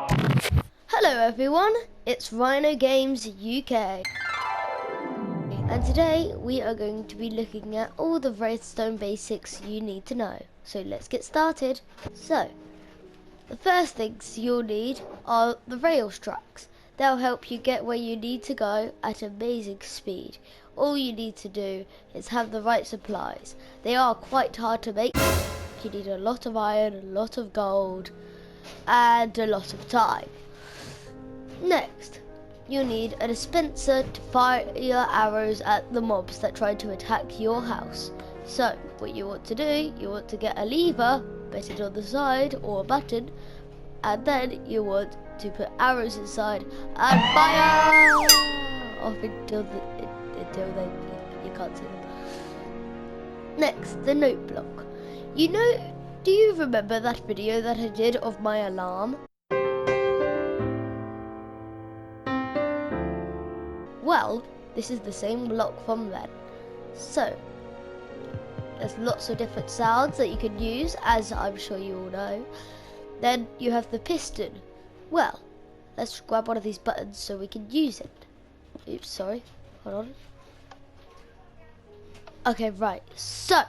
Hello everyone, it's RhinoGamesUK, and today we are going to be looking at all the redstone basics you need to know. So let's get started. So, the first things you'll need are the rails tracks. They'll help you get where you need to go at amazing speed. All you need to do is have the right supplies. They are quite hard to make. You need a lot of iron, a lot of gold, and a lot of time. Next, you'll need a dispenser to fire your arrows at the mobs that try to attack your house. So, what you want to do, you want to get a lever, put it on the side, or a button, and then you want to put arrows inside and fire off until you can't see them. Next, the note block. Do you remember that video that I did of my alarm? Well, this is the same block from then. So, there's lots of different sounds that you can use, as I'm sure you all know. Then you have the piston. Well, let's grab one of these buttons so we can use it. Oops, sorry. Hold on. Okay, right. So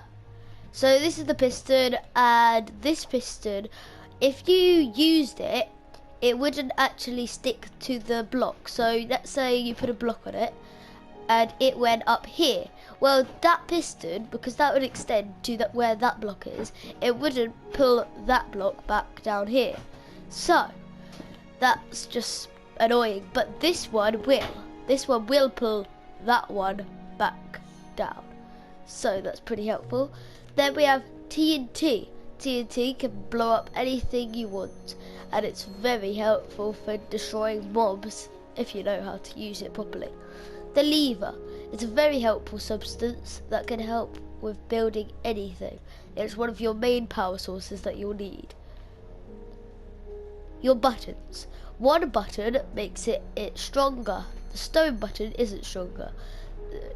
this is the piston, and this piston, if you used it, it wouldn't actually stick to the block. So let's say you put a block on it and it went up here. Well, that piston, because that would extend to where that block is, it wouldn't pull that block back down here. So that's just annoying, but this one will pull that one back down. So that's pretty helpful. Then we have TNT. TNT can blow up anything you want, and it's very helpful for destroying mobs if you know how to use it properly. The lever. It's a very helpful substance that can help with building anything. It's one of your main power sources that you'll need. Your buttons. One button makes it stronger. The stone button isn't stronger.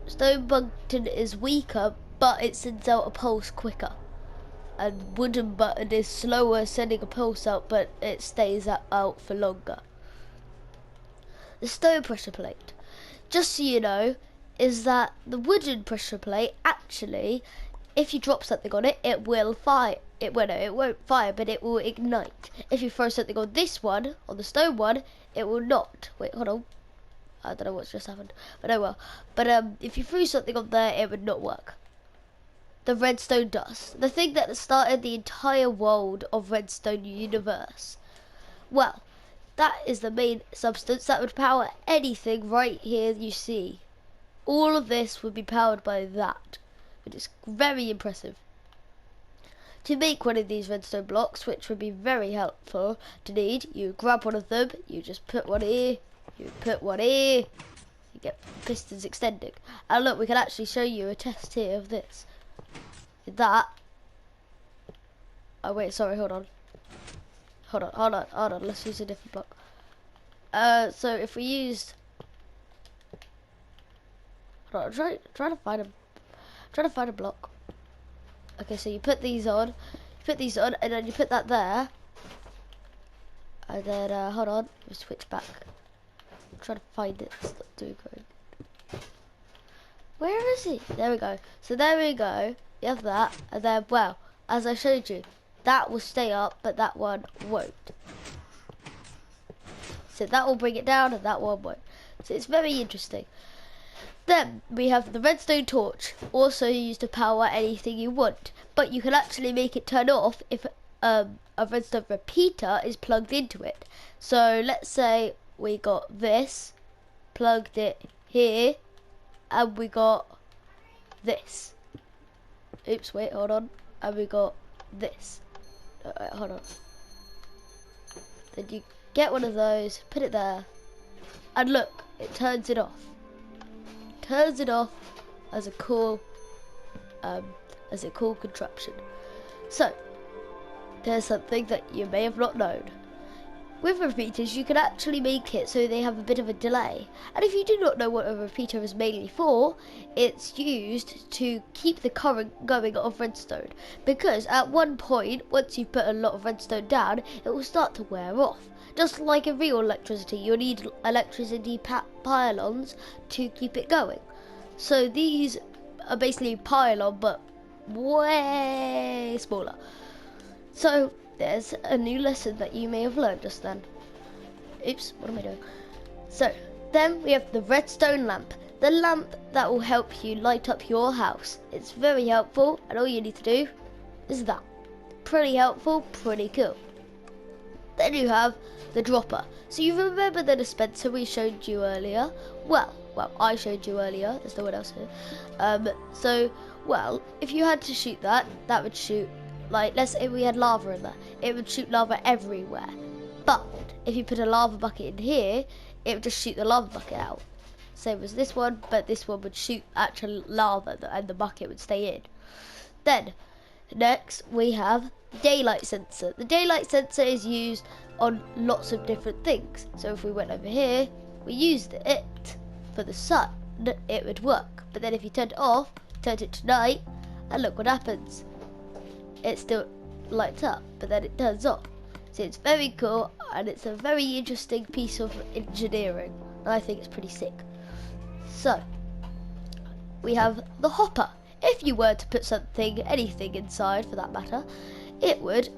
The stone button is weaker, but it sends out a pulse quicker. And wooden button is slower sending a pulse out, but it stays out for longer. The stone pressure plate, just so you know, is that the wooden pressure plate, actually, if you drop something on it, it will fire. It won't fire, but it will ignite. If you throw something on this one, on the stone one, it will not. Wait, hold on. I don't know what's just happened, but oh well. But if you threw something on there, it would not work. The redstone dust, the thing that started the entire world of redstone universe. Well, that is the main substance that would power anything right here you see. All of this would be powered by that, which is very impressive. To make one of these redstone blocks, which would be very helpful to need, you grab one of them, you just put one here, you put one here, you get pistons extending. And look, we can actually show you a test here of this. That. Oh wait, sorry, hold on, let's use a different block. So if we used, hold on, trying to find a block. Okay, so you put these on, and then you put that there, and then hold on, we'll switch back. I'm trying to find it. It's not doing good. Where is he? There we go. So there we go. You have that, and then, well, as I showed you, that will stay up, but that one won't. So that will bring it down, and that one won't. So it's very interesting. Then we have the redstone torch, also used to power anything you want, but you can actually make it turn off if a redstone repeater is plugged into it. So let's say we got this, plugged it here, and we got this. Oops, wait, hold on. And we got this. Hold on. Then you get one of those, put it there, and look, it turns it off. Turns it off as a cool contraption. So there's something that you may have not known. with repeaters you can actually make it so they have a bit of a delay. And if you do not know what a repeater is mainly for, it's used to keep the current going of redstone, because at one point, once you put a lot of redstone down, it will start to wear off. Just like in real electricity, you'll need electricity pylons to keep it going. So these are basically pylon but way smaller. So there's a new lesson that you may have learned just then. Oops, what am I doing? So then we have the redstone lamp. The lamp that will help you light up your house. It's very helpful, and all you need to do is that. Pretty helpful, pretty cool. Then you have the dropper. So you remember the dispenser we showed you earlier? Well, I showed you earlier. There's no one else here. If you had to shoot that, that would shoot, like, let's say we had lava in there. It would shoot lava everywhere. But if you put a lava bucket in here, it would just shoot the lava bucket out. Same as this one, but this one would shoot actual lava and the bucket would stay in. Then, next we have daylight sensor. The daylight sensor is used on lots of different things. So if we went over here, we used it for the sun, it would work. But then if you turned it off, turned it to night, and look what happens. It still lights up, but then it turns off. So it's very cool, and it's a very interesting piece of engineering. And I think it's pretty sick. So, we have the hopper. If you were to put something, anything inside for that matter, it would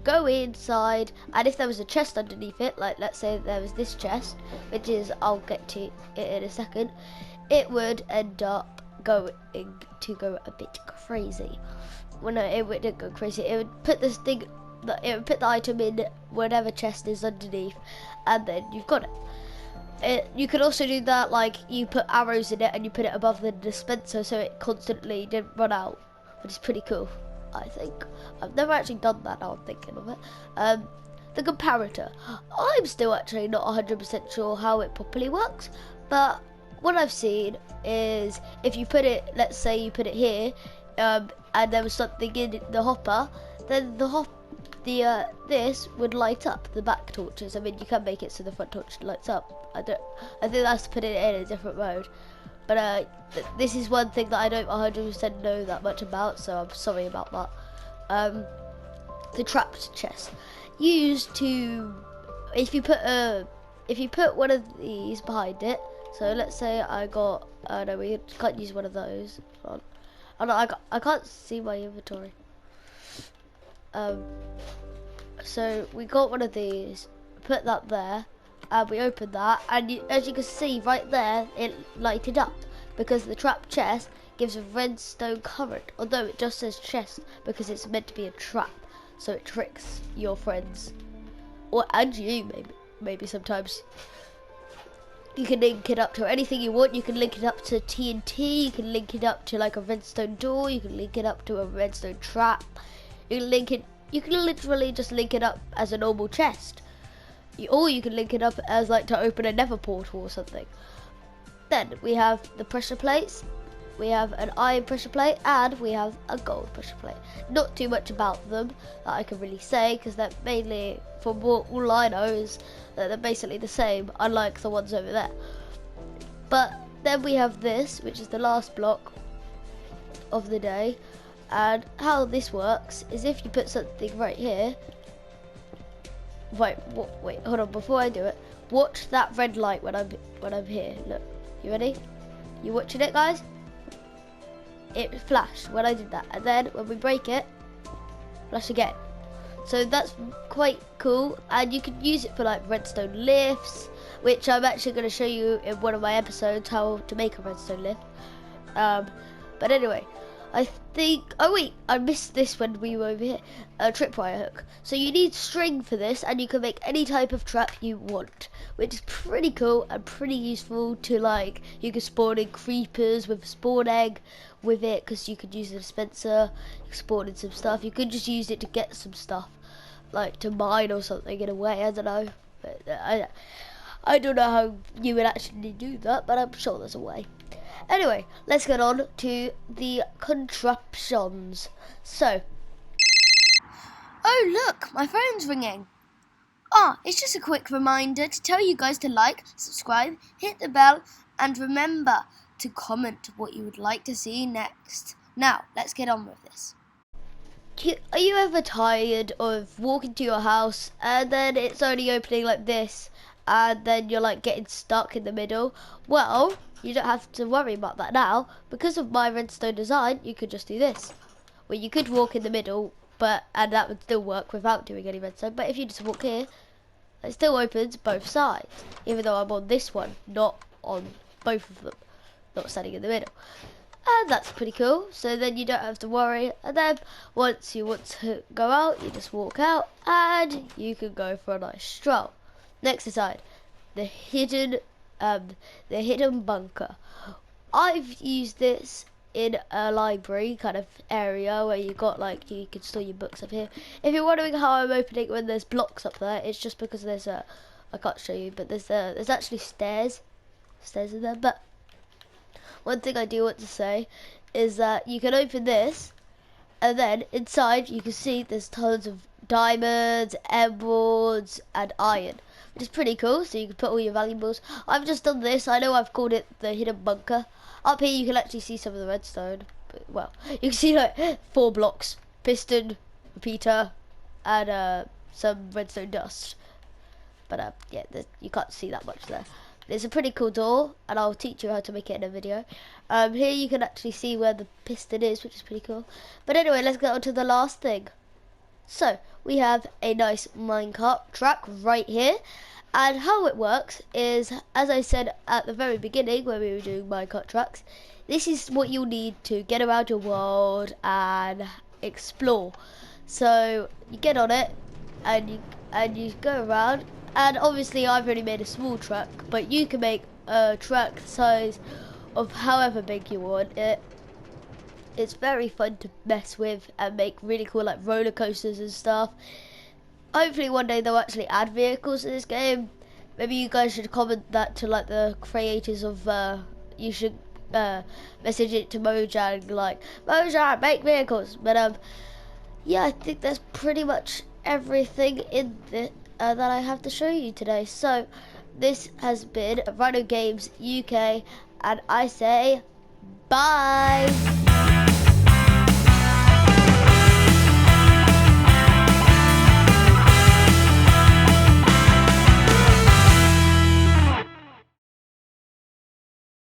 go inside, and if there was a chest underneath it, like let's say there was this chest, which is, I'll get to it in a second, it would end up going to go a bit crazy. Well, no, it wouldn't go crazy. It would put this thing, it would put the item in whatever chest is underneath, and then you've got it. You could also do that, like you put arrows in it and you put it above the dispenser so it constantly didn't run out, which is pretty cool, I think. I've never actually done that, now I'm thinking of it. The comparator. I'm still actually not 100% sure how it properly works, but what I've seen is if you put it, let's say you put it here, and there was something in the hopper, then this would light up the back torches. I mean, you can make it so the front torch lights up. I think that's to put it in a different mode. But this is one thing that I don't 100% know that much about, so I'm sorry about that. The trapped chest, used to, if you put one of these behind it. So let's say I got, no, we can't use one of those. Hold on. Oh no, I can't see my inventory. So we got one of these, put that there, and we opened that, and as you can see right there, it lighted up because the trap chest gives a redstone current, although it just says chest because it's meant to be a trap, so it tricks your friends, and you maybe sometimes. You can link it up to anything you want. You can link it up to TNT, you can link it up to like a redstone door, you can link it up to a redstone trap, you can literally just link it up as a normal chest. Or you can link it up as like to open a nether portal or something. Then we have the pressure plates. We have an iron pressure plate and we have a gold pressure plate. Not too much about them that I can really say, because they're mainly, from all I know, is that they're basically the same, unlike the ones over there. But then we have this, which is the last block of the day. And how this works is if you put something right here. Wait, hold on, before I do it, watch that red light when I'm here. Look, you ready? You watching it, guys? It flashed when I did that, and then when we break it, flash again. So that's quite cool, and you can use it for like redstone lifts, which I'm actually going to show you in one of my episodes how to make a redstone lift. But anyway, I think, oh wait, I missed this when we were over here, a tripwire hook. So you need string for this, and you can make any type of trap you want, which is pretty cool and pretty useful to, like, you can spawn in creepers with a spawn egg with it, because you could use a dispenser, you can spawn in some stuff, you could just use it to get some stuff, like to mine or something in a way, I don't know. But I don't know how you would actually do that, but I'm sure there's a way. Anyway, let's get on to the contraptions. So, oh look, my phone's ringing. It's just a quick reminder to tell you guys to like, subscribe, hit the bell, and remember to comment what you would like to see next. Now, let's get on with this. Are you ever tired of walking to your house and then it's only opening like this and then you're like getting stuck in the middle? Well, you don't have to worry about that now. Because of my redstone design, you could just do this. Well, you could walk in the middle, and that would still work without doing any redstone. But if you just walk here, it still opens both sides, even though I'm on this one, not on both of them, not standing in the middle. And that's pretty cool. So then you don't have to worry. And then once you want to go out, you just walk out and you can go for a nice stroll. Next aside, the hidden bunker. I've used this in a library kind of area where you got like you can store your books up here. If you're wondering how I'm opening when there's blocks up there, it's just because there's I can't show you, but there's actually stairs in there. But one thing I do want to say is that you can open this and then inside you can see there's tons of diamonds, emeralds and iron, which is pretty cool. So you can put all your valuables. I've just done this. I know I've called it the hidden bunker. Up here you can actually see some of the redstone. Well, you can see like 4 blocks, piston, repeater and some redstone dust. But yeah, you can't see that much there. It's a pretty cool door, and I'll teach you how to make it in a video. Here you can actually see where the piston is, which is pretty cool. But anyway, let's get on to the last thing. So, we have a nice minecart track right here. And how it works is, as I said at the very beginning when we were doing minecart tracks, this is what you'll need to get around your world and explore. So, you get on it, and you go around. And obviously I've only made a small track, but you can make a track the size of however big you want it. It's very fun to mess with and make really cool like roller coasters and stuff. Hopefully one day they'll actually add vehicles to this game. Maybe you guys should comment that to like the creators of you should message it to Mojang like, Mojang, make vehicles. But yeah, I think that's pretty much everything in this that I have to show you today. So this has been RhinoGamesUK, and I say bye.